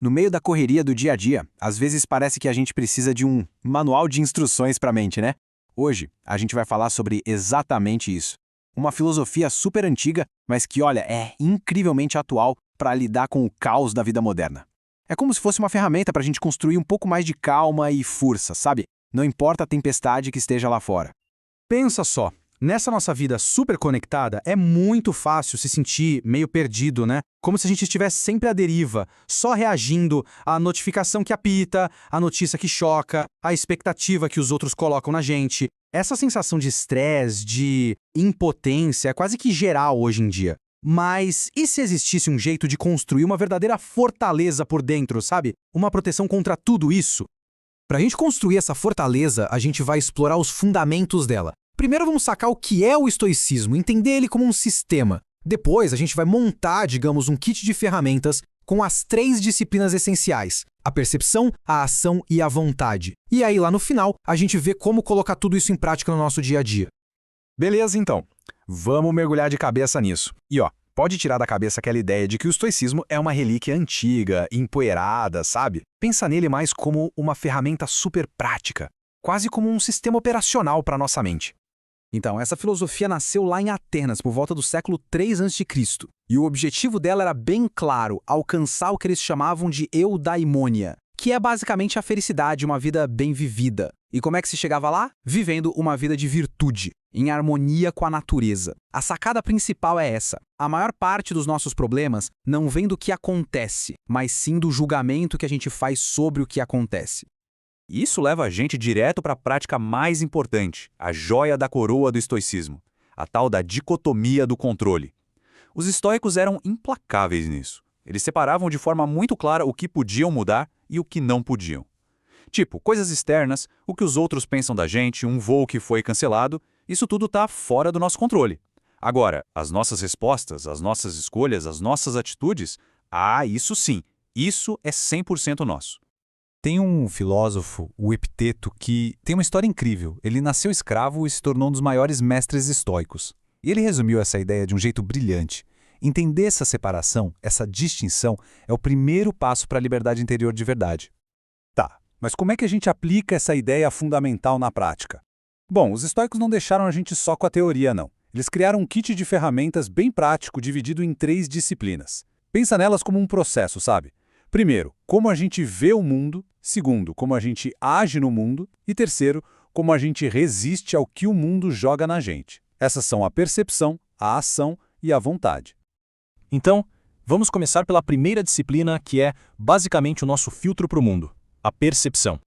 No meio da correria do dia a dia, às vezes parece que a gente precisa de um manual de instruções para a mente, né? Hoje, a gente vai falar sobre exatamente isso. Uma filosofia super antiga, mas que, olha, é incrivelmente atual para lidar com o caos da vida moderna. É como se fosse uma ferramenta para a gente construir um pouco mais de calma e força, sabe? Não importa a tempestade que esteja lá fora. Pensa só, nessa nossa vida super conectada, é muito fácil se sentir meio perdido, né? Como se a gente estivesse sempre à deriva, só reagindo à notificação que apita, à notícia que choca, à expectativa que os outros colocam na gente. Essa sensação de estresse, de impotência, é quase que geral hoje em dia. Mas e se existisse um jeito de construir uma verdadeira fortaleza por dentro, sabe? Uma proteção contra tudo isso? Para a gente construir essa fortaleza, a gente vai explorar os fundamentos dela. Primeiro vamos sacar o que é o estoicismo, entender ele como um sistema. Depois a gente vai montar, digamos, um kit de ferramentas com as 3 disciplinas essenciais: a percepção, a ação e a vontade. E aí lá no final a gente vê como colocar tudo isso em prática no nosso dia a dia. Beleza, então. Vamos mergulhar de cabeça nisso. E pode tirar da cabeça aquela ideia de que o estoicismo é uma relíquia antiga, empoeirada, sabe? Pensa nele mais como uma ferramenta super prática, quase como um sistema operacional para nossa mente. Então, essa filosofia nasceu lá em Atenas, por volta do século 3 a.C. E o objetivo dela era bem claro: alcançar o que eles chamavam de eudaimonia, que é basicamente a felicidade, uma vida bem vivida. E como é que se chegava lá? Vivendo uma vida de virtude, em harmonia com a natureza. A sacada principal é essa: a maior parte dos nossos problemas não vem do que acontece, mas sim do julgamento que a gente faz sobre o que acontece. Isso leva a gente direto para a prática mais importante, a joia da coroa do estoicismo, a tal da dicotomia do controle. Os estoicos eram implacáveis nisso. Eles separavam de forma muito clara o que podiam mudar e o que não podiam. Tipo, coisas externas, o que os outros pensam da gente, um voo que foi cancelado, isso tudo está fora do nosso controle. Agora, as nossas respostas, as nossas escolhas, as nossas atitudes, isso sim, isso é 100% nosso. Tem um filósofo, o Epiteto, que tem uma história incrível. Ele nasceu escravo e se tornou um dos maiores mestres estoicos. E ele resumiu essa ideia de um jeito brilhante. Entender essa separação, essa distinção, é o primeiro passo para a liberdade interior de verdade. Tá, mas como é que a gente aplica essa ideia fundamental na prática? Bom, os estoicos não deixaram a gente só com a teoria, não. Eles criaram um kit de ferramentas bem prático dividido em 3 disciplinas. Pensa nelas como um processo, sabe? Primeiro, como a gente vê o mundo. Segundo, como a gente age no mundo. E terceiro, como a gente resiste ao que o mundo joga na gente. Essas são a percepção, a ação e a vontade. Então, vamos começar pela primeira disciplina, que é basicamente o nosso filtro para o mundo: a percepção.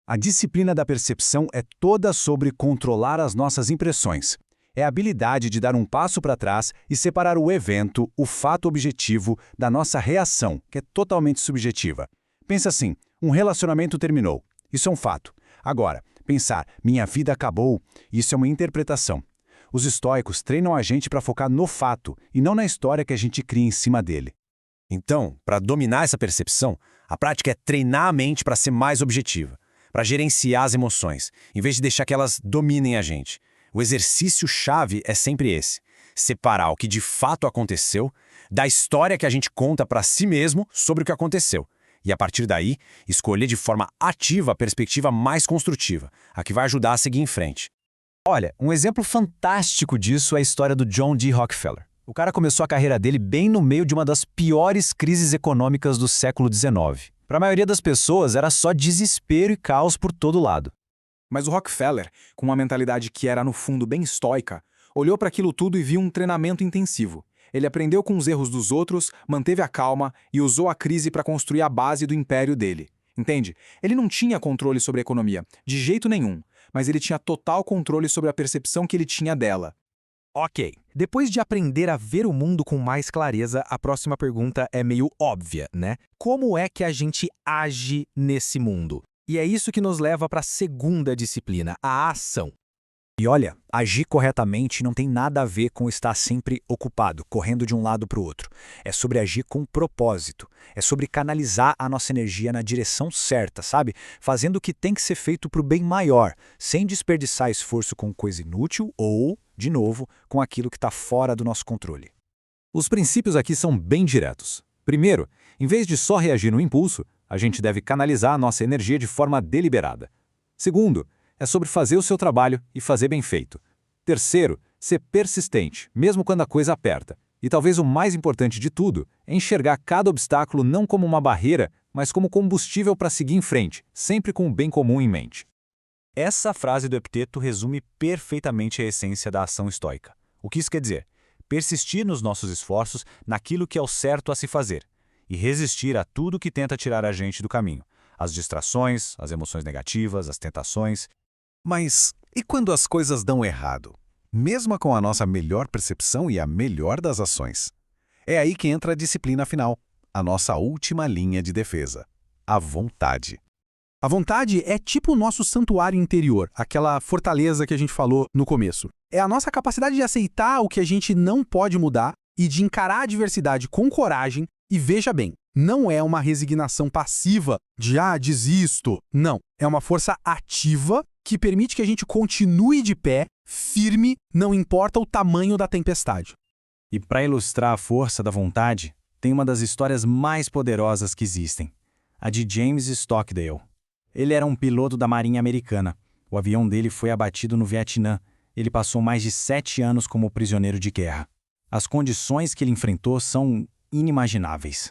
A disciplina da percepção é toda sobre controlar as nossas impressões. É a habilidade de dar um passo para trás e separar o evento, o fato objetivo, da nossa reação, que é totalmente subjetiva. Pensa assim: um relacionamento terminou. Isso é um fato. Agora, pensar, minha vida acabou, isso é uma interpretação. Os estoicos treinam a gente para focar no fato e não na história que a gente cria em cima dele. Então, para dominar essa percepção, a prática é treinar a mente para ser mais objetiva, para gerenciar as emoções, em vez de deixar que elas dominem a gente. O exercício-chave é sempre esse: separar o que de fato aconteceu da história que a gente conta para si mesmo sobre o que aconteceu. E a partir daí, escolher de forma ativa a perspectiva mais construtiva, a que vai ajudar a seguir em frente. Olha, um exemplo fantástico disso é a história do John D. Rockefeller. O cara começou a carreira dele bem no meio de uma das piores crises econômicas do século XIX. Para a maioria das pessoas, era só desespero e caos por todo lado. Mas o Rockefeller, com uma mentalidade que era no fundo bem estoica, olhou para aquilo tudo e viu um treinamento intensivo. Ele aprendeu com os erros dos outros, manteve a calma e usou a crise para construir a base do império dele. Entende? Ele não tinha controle sobre a economia, de jeito nenhum, mas ele tinha total controle sobre a percepção que ele tinha dela. Ok, depois de aprender a ver o mundo com mais clareza, a próxima pergunta é meio óbvia, né? Como é que a gente age nesse mundo? E é isso que nos leva para a segunda disciplina, a ação. E olha, agir corretamente não tem nada a ver com estar sempre ocupado, correndo de um lado para o outro. É sobre agir com propósito. É sobre canalizar a nossa energia na direção certa, sabe? Fazendo o que tem que ser feito para o bem maior, sem desperdiçar esforço com coisa inútil ou, de novo, com aquilo que está fora do nosso controle. Os princípios aqui são bem diretos. Primeiro, Em vez de só reagir no impulso, a gente deve canalizar a nossa energia de forma deliberada. Segundo, é sobre fazer o seu trabalho e fazer bem feito. Terceiro, ser persistente, mesmo quando a coisa aperta. E talvez o mais importante de tudo é enxergar cada obstáculo não como uma barreira, mas como combustível para seguir em frente, sempre com o bem comum em mente. Essa frase do Epiteto resume perfeitamente a essência da ação estoica. O que isso quer dizer? Persistir nos nossos esforços naquilo que é o certo a se fazer e resistir a tudo que tenta tirar a gente do caminho. As distrações, as emoções negativas, as tentações. Mas e quando as coisas dão errado? Mesmo com a nossa melhor percepção e a melhor das ações. É aí que entra a disciplina final, a nossa última linha de defesa, a vontade. A vontade é tipo o nosso santuário interior, aquela fortaleza que a gente falou no começo. É a nossa capacidade de aceitar o que a gente não pode mudar e de encarar a adversidade com coragem. E veja bem, não é uma resignação passiva de desisto. Não, é uma força ativa que permite que a gente continue de pé, firme, não importa o tamanho da tempestade. E para ilustrar a força da vontade, tem uma das histórias mais poderosas que existem, a de James Stockdale. Ele era um piloto da Marinha Americana. O avião dele foi abatido no Vietnã. Ele passou mais de 7 anos como prisioneiro de guerra. As condições que ele enfrentou são inimagináveis.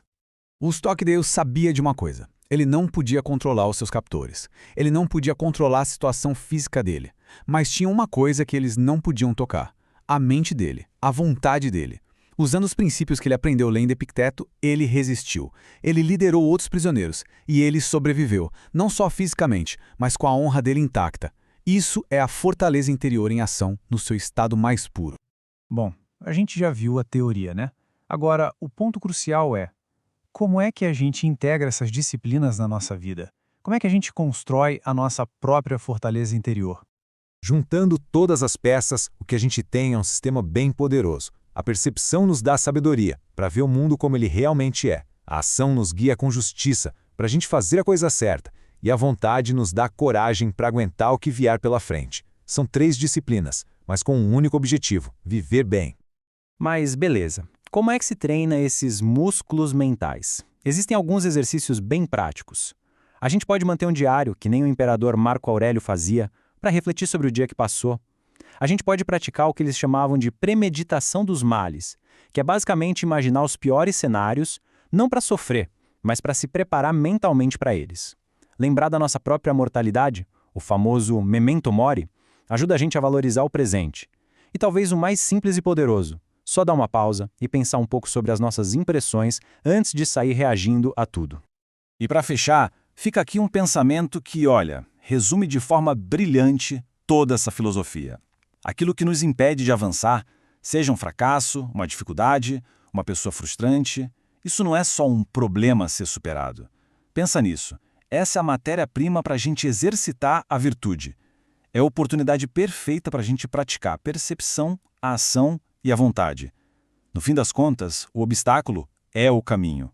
O Stockdale sabia de uma coisa. Ele não podia controlar os seus captores. Ele não podia controlar a situação física dele. Mas tinha uma coisa que eles não podiam tocar. A mente dele, a vontade dele. Usando os princípios que ele aprendeu lendo Epicteto, ele resistiu. Ele liderou outros prisioneiros. E ele sobreviveu, não só fisicamente, mas com a honra dele intacta. Isso é a fortaleza interior em ação no seu estado mais puro. Bom, a gente já viu a teoria, né? Agora, o ponto crucial é: como é que a gente integra essas disciplinas na nossa vida? Como é que a gente constrói a nossa própria fortaleza interior? Juntando todas as peças, o que a gente tem é um sistema bem poderoso. A percepção nos dá sabedoria, para ver o mundo como ele realmente é. A ação nos guia com justiça, para a gente fazer a coisa certa. E a vontade nos dá coragem para aguentar o que vier pela frente. São 3 disciplinas, mas com um único objetivo: viver bem. Mas beleza, como é que se treina esses músculos mentais? Existem alguns exercícios bem práticos. A gente pode manter um diário, que nem o imperador Marco Aurélio fazia, para refletir sobre o dia que passou. A gente pode praticar o que eles chamavam de premeditação dos males, que é basicamente imaginar os piores cenários, não para sofrer, mas para se preparar mentalmente para eles. Lembrar da nossa própria mortalidade, o famoso memento mori, ajuda a gente a valorizar o presente. E talvez o mais simples e poderoso, só dar uma pausa e pensar um pouco sobre as nossas impressões antes de sair reagindo a tudo. E para fechar, fica aqui um pensamento que, olha, resume de forma brilhante toda essa filosofia. Aquilo que nos impede de avançar, seja um fracasso, uma dificuldade, uma pessoa frustrante, isso não é só um problema a ser superado. Pensa nisso. Essa é a matéria-prima para a gente exercitar a virtude. É a oportunidade perfeita para a gente praticar a percepção, a ação e a vontade. No fim das contas, o obstáculo é o caminho.